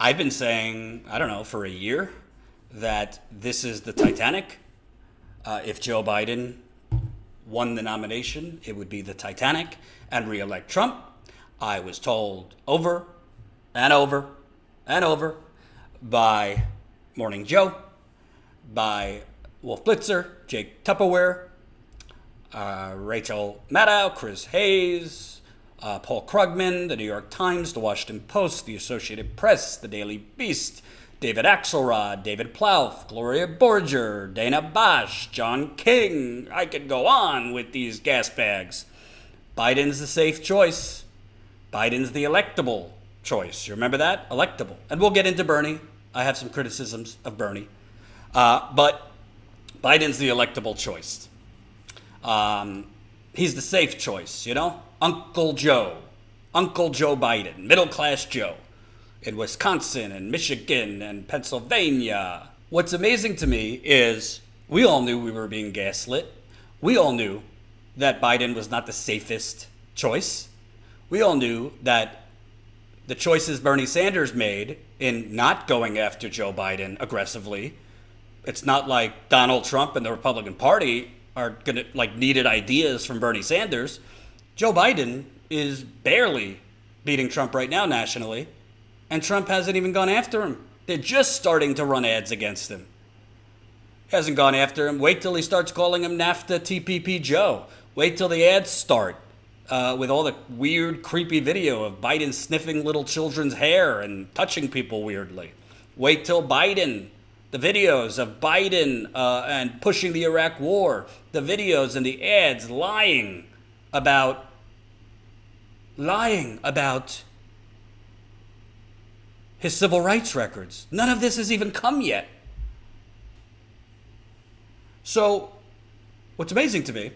I've been saying, I don't know, for a year that this is the Titanic. If Joe Biden won the nomination, it would be the Titanic and re-elect Trump. I was told over and over and over by Morning Joe, by Wolf Blitzer, Jake Tupperware, Rachel Maddow, Chris Hayes, Paul Krugman, the New York Times, the Washington Post, the Associated Press, the Daily Beast, David Axelrod, David Plouffe, Gloria Borger, Dana Bosch, John King. I could go on with these gas bags. Biden's the safe choice. Biden's the electable choice. You remember that? Electable. And we'll get into Bernie. I have some criticisms of Bernie. But Biden's the electable choice. He's the safe choice, you know? Uncle Joe Biden, middle class Joe, in Wisconsin and Michigan and Pennsylvania. What's amazing to me is we all knew we were being gaslit. We all knew that Biden was not the safest choice. We all knew that the choices Bernie Sanders made in not going after Joe Biden aggressively, it's not like Donald Trump and the Republican Party are gonna needed ideas from Bernie Sanders. Joe Biden is barely beating Trump right now nationally, and Trump hasn't even gone after him. They're just starting to run ads against him. He hasn't gone after him. Wait till he starts calling him NAFTA TPP Joe. Wait till the ads start with all the weird, creepy video of Biden sniffing little children's hair and touching people weirdly. Wait till Biden, the videos of Biden and pushing the Iraq war, the videos and the ads lying about his civil rights records. None of this has even come yet. So, what's amazing to me,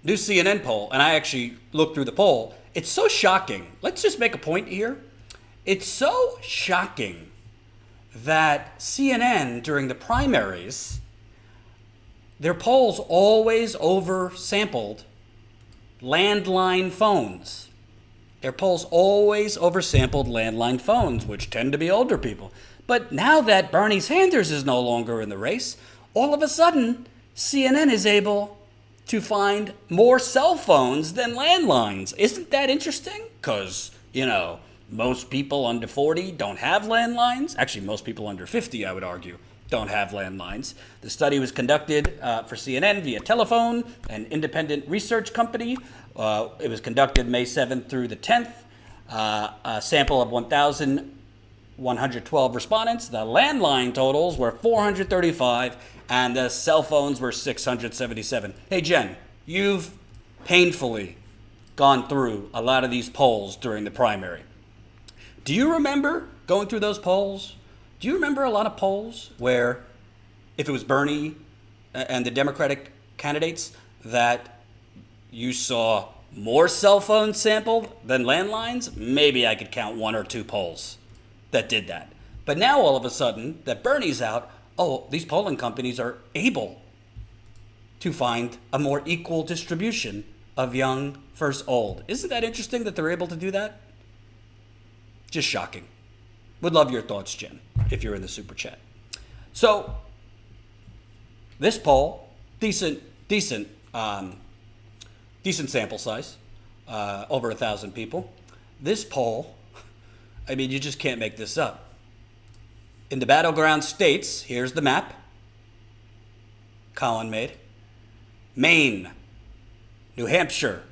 new CNN poll, and I actually looked through the poll, it's so shocking. Let's just make a point here. It's so shocking that CNN, during the primaries, their polls always oversampled landline phones. Their polls always oversampled landline phones, which tend to be older people. But now that Bernie Sanders is no longer in the race, all of a sudden, CNN is able to find more cell phones than landlines. Isn't that interesting? Because, most people under 40 don't have landlines. Actually, most people under 50, I would argue, don't have landlines. The study was conducted for CNN via telephone, an independent research company. It was conducted May 7th through the 10th. A sample of 1,112 respondents. The landline totals were 435, and the cell phones were 677. Hey, Jen, you've painfully gone through a lot of these polls during the primary. Do you remember going through those polls? Do you remember a lot of polls where, if it was Bernie and the Democratic candidates, that you saw more cell phones sampled than landlines? Maybe I could count one or two polls that did that. But now all of a sudden that Bernie's out, these polling companies are able to find a more equal distribution of young versus old. Isn't that interesting that they're able to do that? Just shocking. Would love your thoughts, Jen, if you're in the super chat. So this poll, decent sample size, over 1,000 people. This poll, you just can't make this up. In the battleground states, here's the map Colin made. Maine, New Hampshire,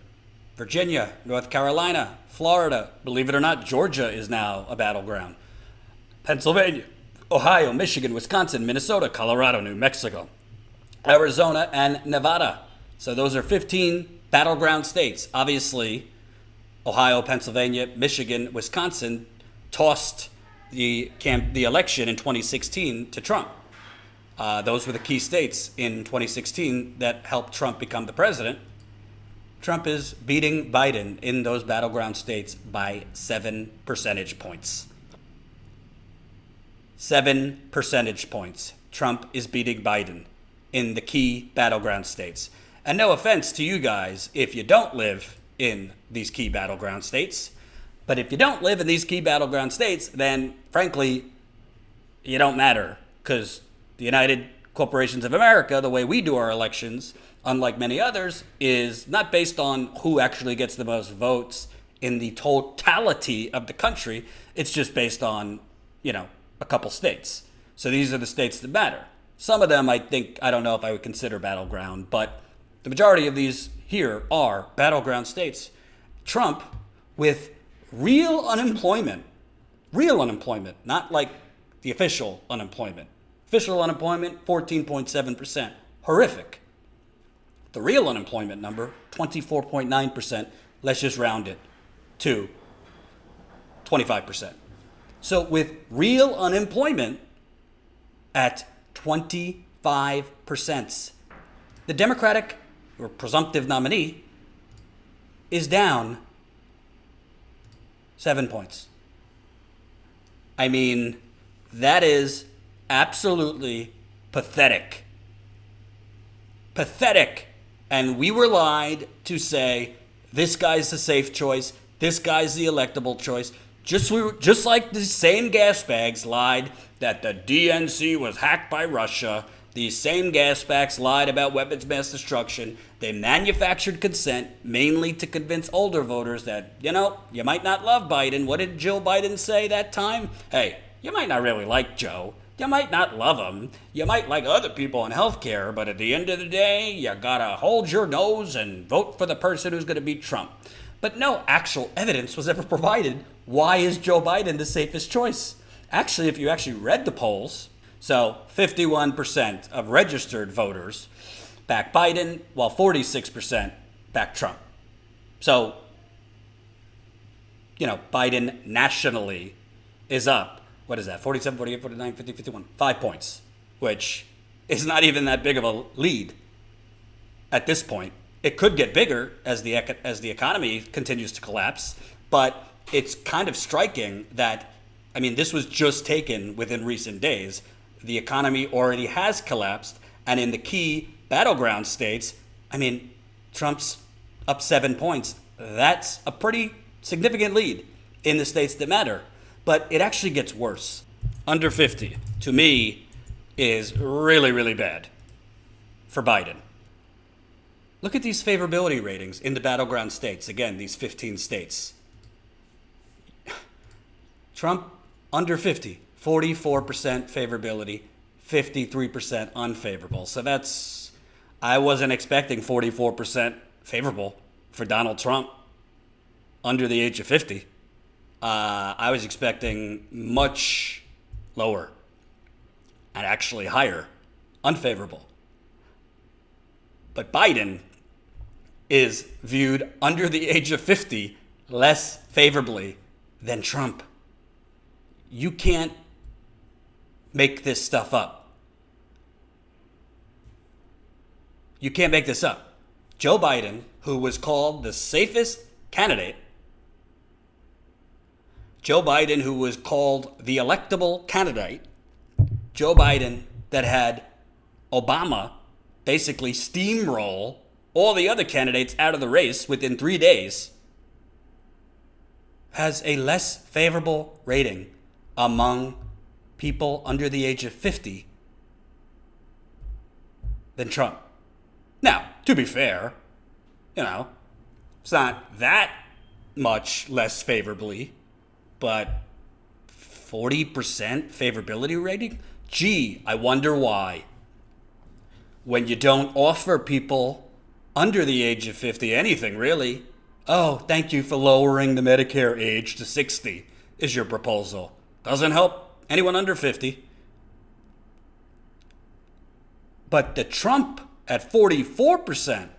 Virginia, North Carolina, Florida. Believe it or not, Georgia is now a battleground. Pennsylvania, Ohio, Michigan, Wisconsin, Minnesota, Colorado, New Mexico, Arizona, and Nevada. So those are 15 battleground states. Obviously, Ohio, Pennsylvania, Michigan, Wisconsin tossed the election in 2016 to Trump. Those were the key states in 2016 that helped Trump become the president. Trump is beating Biden in those battleground states by 7 percentage points. 7 percentage points. Trump is beating Biden in the key battleground states. And no offense to you guys if you don't live in these key battleground states, But if you don't live in these key battleground states, then frankly, you don't matter, because the United Corporations of America, the way we do our elections, unlike many others, is not based on who actually gets the most votes in the totality of the country. It's just based on, a couple states. So these are the states that matter. Some of them, I don't know if I would consider battleground, but the majority of these here are battleground states. Trump, with real unemployment, not like the official unemployment. Official unemployment, 14.7%. Horrific. The real unemployment number, 24.9%. Let's just round it to 25%. So with real unemployment at 25%, the Democratic or presumptive nominee is down 7 points. I mean, that is absolutely pathetic. Pathetic. And we were lied to say, this guy's the safe choice, this guy's the electable choice. Just like the same gas bags lied that the DNC was hacked by Russia. These same gas bags lied about weapons of mass destruction. They manufactured consent mainly to convince older voters that, you might not love Biden. What did Jill Biden say that time? Hey, you might not really like Joe. You might not love him. You might like other people in healthcare, but at the end of the day, you gotta hold your nose and vote for the person who's gonna beat Trump. But no actual evidence was ever provided. Why is Joe Biden the safest choice? Actually, if you actually read the polls, so 51% of registered voters back Biden, while 46% back Trump. So, Biden nationally is up. What is that? 47, 48, 49, 50, 51. 5 points, which is not even that big of a lead at this point. It could get bigger as the economy continues to collapse, but it's kind of striking that, this was just taken within recent days. The economy already has collapsed, and in the key battleground states, Trump's up 7 points. That's a pretty significant lead in the states that matter. But it actually gets worse. Under 50, to me, is really, really bad for Biden. Look at these favorability ratings in the battleground states. Again, these 15 states. Trump, under 50, 44% favorability, 53% unfavorable. So I wasn't expecting 44% favorable for Donald Trump under the age of 50. I was expecting much lower and actually higher, unfavorable. But Biden is viewed under the age of 50 less favorably than Trump. You can't make this stuff up. You can't make this up. Joe Biden, who was called the safest candidate, Joe Biden, who was called the electable candidate, Joe Biden that had Obama basically steamroll all the other candidates out of the race within 3 days, has a less favorable rating among people under the age of 50 than Trump. Now, to be fair, it's not that much less favorably, but 40% favorability rating? Gee, I wonder why. When you don't offer people under the age of 50 anything, really. Oh, thank you for lowering the Medicare age to 60 is your proposal. Doesn't help anyone under 50. But the Trump at 44%,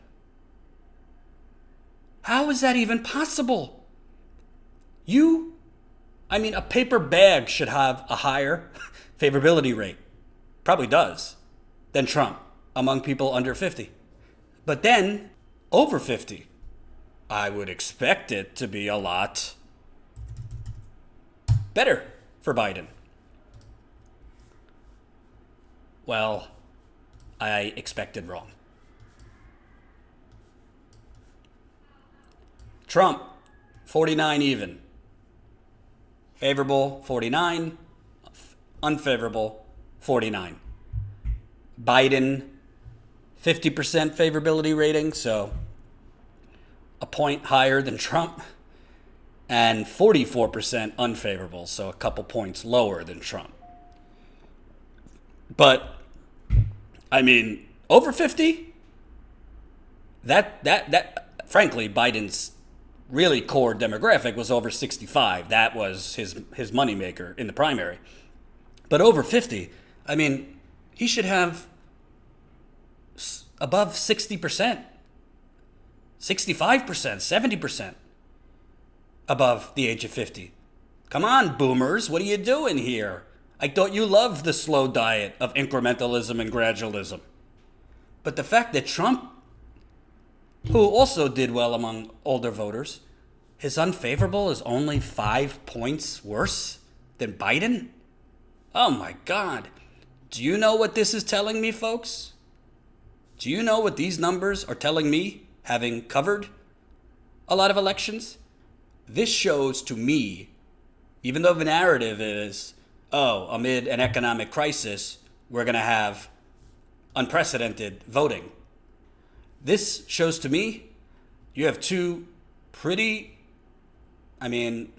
how is that even possible? A paper bag should have a higher favorability rate, probably does, than Trump among people under 50. But then, over 50, I would expect it to be a lot better for Biden. Well, I expected wrong. Trump, 49 even. Favorable, 49. Unfavorable, 49. Biden, 50% favorability rating, so a point higher than Trump. And 44% unfavorable, so a couple points lower than Trump. But, I mean, over 50? That frankly, Biden's really core demographic was over 65. That was his moneymaker in the primary. But over 50, I mean, he should have above 60%, 65%, 70% above the age of 50. Come on, boomers, what are you doing here? I thought you loved the slow diet of incrementalism and gradualism. But the fact that Trump, who also did well among older voters, his unfavorable is only 5 points worse than Biden? Oh my God. Do you know what this is telling me, folks? Do you know what these numbers are telling me, having covered a lot of elections? This shows to me, even though the narrative is, oh, amid an economic crisis, we're going to have unprecedented voting. This shows to me you have two pretty, I mean,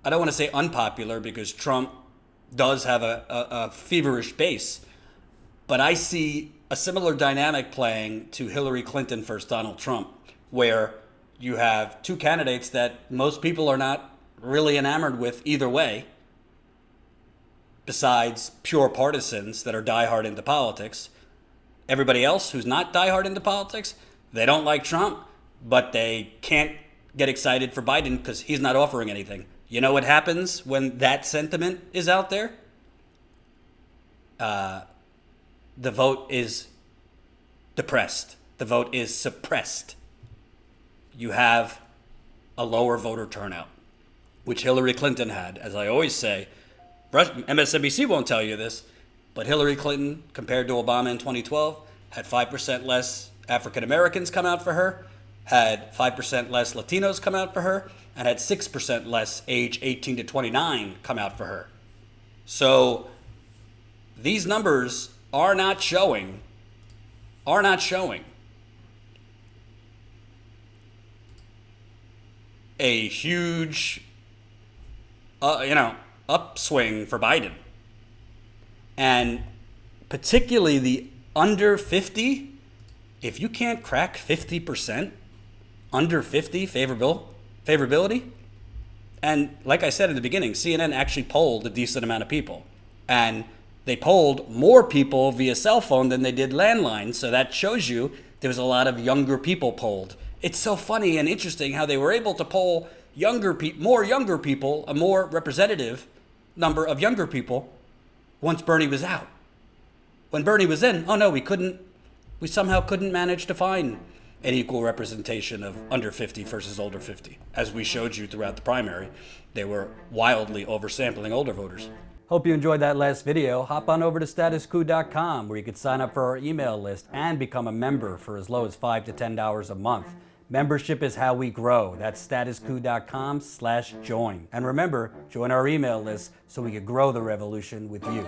I don't want to say unpopular because Trump does have a feverish base, but I see a similar dynamic playing to Hillary Clinton versus Donald Trump, where you have two candidates that most people are not really enamored with either way, besides pure partisans that are diehard into politics. Everybody else who's not diehard into politics, they don't like Trump, but they can't get excited for Biden because he's not offering anything. You know what happens when that sentiment is out there? The vote is depressed. The vote is suppressed. You have a lower voter turnout, which Hillary Clinton had. As I always say, MSNBC won't tell you this, but Hillary Clinton, compared to Obama in 2012, had 5% less African Americans come out for her, had 5% less Latinos come out for her, and had 6% less age 18 to 29 come out for her. So these numbers are not showing a huge, upswing for Biden. And particularly the under 50, if you can't crack 50%, under 50 favorability, and like I said in the beginning, CNN actually polled a decent amount of people. And they polled more people via cell phone than they did landline, so that shows you there was a lot of younger people polled. It's so funny and interesting how they were able to poll more younger people, a more representative number of younger people once Bernie was out. When Bernie was in, oh no, we somehow couldn't manage to find an equal representation of under 50 versus older 50. As we showed you throughout the primary, they were wildly oversampling older voters. Hope you enjoyed that last video. Hop on over to statuscoup.com where you can sign up for our email list and become a member for as low as $5 to $10 a month. Membership is how we grow. That's statuscoup.com/join. And remember, join our email list so we can grow the revolution with you.